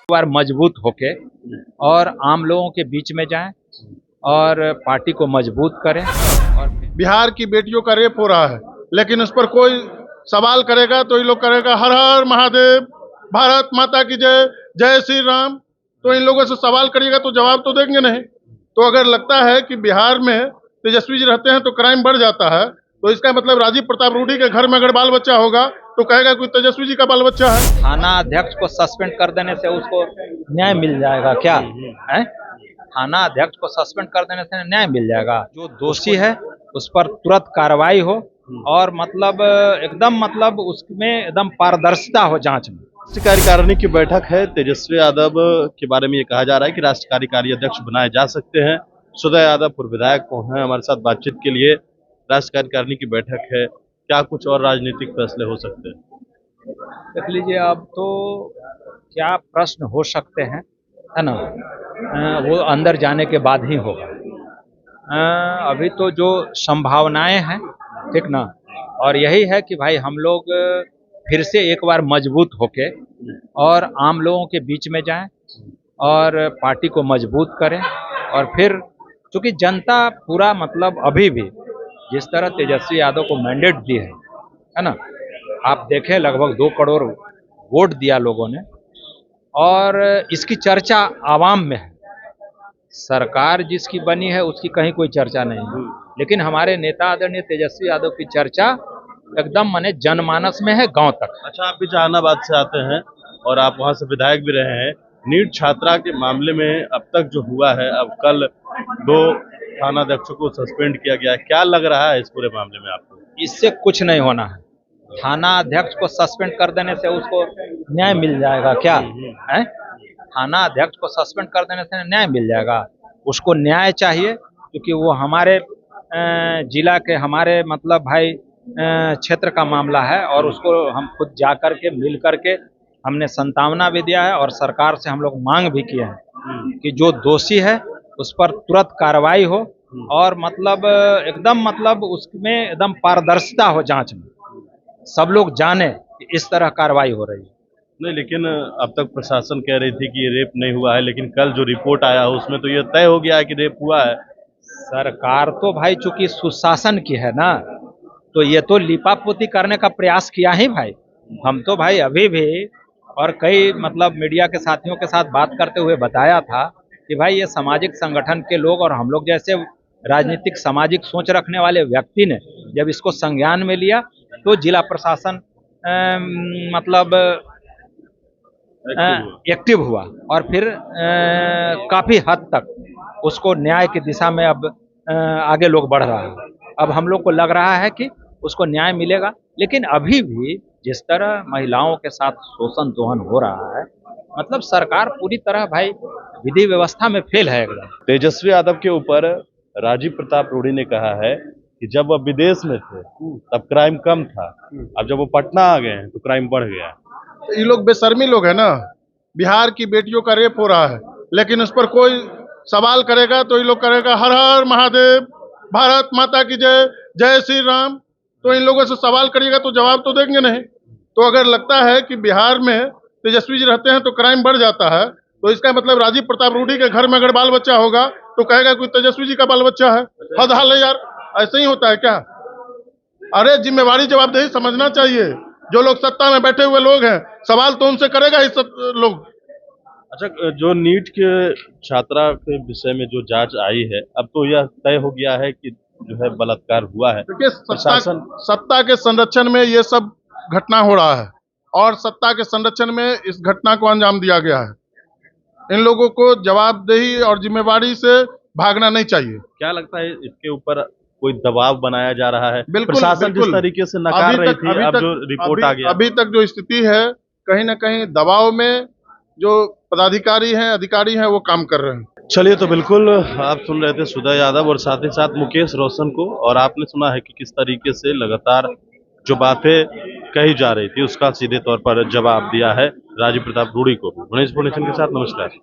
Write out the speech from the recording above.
बार मजबूत होके और आम लोगों के बीच में जाएं और पार्टी को मजबूत करें। और बिहार की बेटियों का रेप हो रहा है, लेकिन उस पर कोई सवाल करेगा तो ये लोग करेगा हर हर महादेव, भारत माता की जय, जय श्री राम। तो इन लोगों से सवाल करिएगा तो जवाब तो देंगे नहीं। तो अगर लगता है कि बिहार में तेजस्वी जी रहते हैं तो क्राइम बढ़ जाता है, तो इसका मतलब राजीव प्रताप रूडी के घर में अगर बाल बच्चा होगा तो कहेगा कोई तेजस्वी जी का बाल बच्चा है। थाना अध्यक्ष को सस्पेंड कर देने से उसको न्याय मिल जाएगा क्या है? थाना अध्यक्ष को सस्पेंड कर देने से न्याय मिल जाएगा। जो दोषी है उस पर तुरंत कार्रवाई हो और मतलब उसमें एकदम पारदर्शिता हो जांच में। राष्ट्रीय कार्यकारिणी की बैठक है। तेजस्वी यादव के बारे में ये कहा जा रहा है कि राष्ट्रीय कार्यकारी अध्यक्ष बनाए जा सकते हैं। सुधा यादव पूर्व विधायक को हैं हमारे साथ बातचीत के लिए। राष्ट्रीय कार्यकारिणी की बैठक है, क्या कुछ और राजनीतिक फैसले हो सकते हैं? देख लीजिए, अब तो क्या प्रश्न हो सकते हैं, है ना, वो अंदर जाने के बाद ही होगा। अभी तो जो संभावनाएं हैं, ठीक ना, और यही है कि भाई हम लोग फिर से एक बार मजबूत होके और आम लोगों के बीच में जाएं और पार्टी को मजबूत करें। और फिर चूंकि जनता पूरा मतलब अभी भी जिस तरह तेजस्वी यादव को मैंडेट दी है ना, आप देखें लगभग 2 करोड़ वोट दिया लोगों ने और इसकी चर्चा आवाम में है। सरकार जिसकी बनी है उसकी कहीं कोई चर्चा नहीं है, लेकिन हमारे नेता आदरणीय तेजस्वी यादव की चर्चा एकदम माने जनमानस में है, गांव तक। अच्छा, आप भी जहानाबाद से आते हैं और आप वहां से विधायक भी रहे हैं। नीट छात्रा के मामले में अब तक जो हुआ है, अब कल 2 थानाध्यक्षों को सस्पेंड किया गया है, क्या लग रहा है इस पूरे मामले में आपको? इससे कुछ नहीं होना है। थाना अध्यक्ष को सस्पेंड कर देने से उसको न्याय मिल जाएगा क्या है? थाना अध्यक्ष को सस्पेंड कर देने से न्याय मिल जाएगा। उसको न्याय चाहिए क्योंकि वो हमारे जिला के हमारे मतलब भाई क्षेत्र का मामला है और उसको हम खुद जा कर के मिल करके हमने संतावना भी दिया है और सरकार से हम लोग मांग भी किए हैं कि जो दोषी है उस पर तुरंत कार्रवाई हो और मतलब उसमें एकदम पारदर्शिता हो जांच में, सब लोग जाने कि इस तरह कार्रवाई हो रही है। नहीं, लेकिन अब तक प्रशासन कह रही थी कि ये रेप नहीं हुआ है, लेकिन कल जो रिपोर्ट आया उसमें तो ये तय हो गया है कि रेप हुआ है। सरकार तो भाई चूंकि सुशासन की है ना, तो ये तो लिपापोती करने का प्रयास किया ही भाई। हम तो भाई अभी भी और कई मतलब मीडिया के साथियों के साथ बात करते हुए बताया था कि भाई ये सामाजिक संगठन के लोग और हम लोग जैसे राजनीतिक सामाजिक सोच रखने वाले व्यक्ति ने जब इसको संज्ञान में लिया तो जिला प्रशासन मतलब एक्टिव हुआ और फिर काफी हद तक उसको न्याय की दिशा में अब आगे लोग बढ़ रहा है। अब हम लोग को लग रहा है कि उसको न्याय मिलेगा, लेकिन अभी भी जिस तरह महिलाओं के साथ शोषण दोहन हो रहा है, मतलब सरकार पूरी तरह भाई विधि व्यवस्था में फेल है एकदम। तेजस्वी यादव के ऊपर राजीव प्रताप रूडी ने कहा है कि जब वह विदेश में थे तब क्राइम कम था, अब जब वो पटना आ गए हैं तो क्राइम बढ़ गया। तो ये लोग बेशर्मी लोग हैं ना। बिहार की बेटियों का रेप हो रहा है, लेकिन उस पर कोई सवाल करेगा तो ये लोग करेगा हर हर महादेव, भारत माता की जय, जय श्री राम। तो इन लोगों से सवाल करिएगा तो जवाब तो देंगे नहीं। तो अगर लगता है कि बिहार में तेजस्वी जी रहते हैं तो क्राइम बढ़ जाता है, तो इसका मतलब राजीव प्रताप रूडी के घर में अगर बाल बच्चा होगा तो कहेगा कोई तेजस्वी जी का बाल बच्चा है। हद हाल है यार, ऐसे ही होता है क्या? अरे जिम्मेवारी जवाबदेही समझना चाहिए। जो लोग सत्ता में बैठे हुए लोग हैं, सवाल तो उनसे करेगा ही सब लोग। अच्छा, जो नीट के छात्रा के विषय में जो जांच आई है, अब तो यह तय हो गया है कि जो है बलात्कार हुआ है। देखिए, सत्ता के संरक्षण में ये सब घटना हो रहा है और सत्ता के संरक्षण में इस घटना को अंजाम दिया गया है। इन लोगों को जवाबदेही और जिम्मेवारी से भागना नहीं चाहिए। क्या लगता है इसके ऊपर कोई दबाव बनाया जा रहा है? बिल्कुल, प्रशासन जिस तरीके से नकार रही थी, अब जो रिपोर्ट आ गया, अभी तक जो स्थिति है, कहीं ना कहीं दबाव में जो पदाधिकारी हैं, अधिकारी हैं, वो काम कर रहे हैं। चलिए, तो बिल्कुल आप सुन रहे थे सुधा यादव और साथ ही साथ मुकेश रोशन को, और आपने सुना है कि किस तरीके से लगातार जो बातें कही जा रही थी उसका सीधे तौर पर जवाब दिया है राजीव प्रताप रूडी को भी। गणेश के साथ नमस्कार।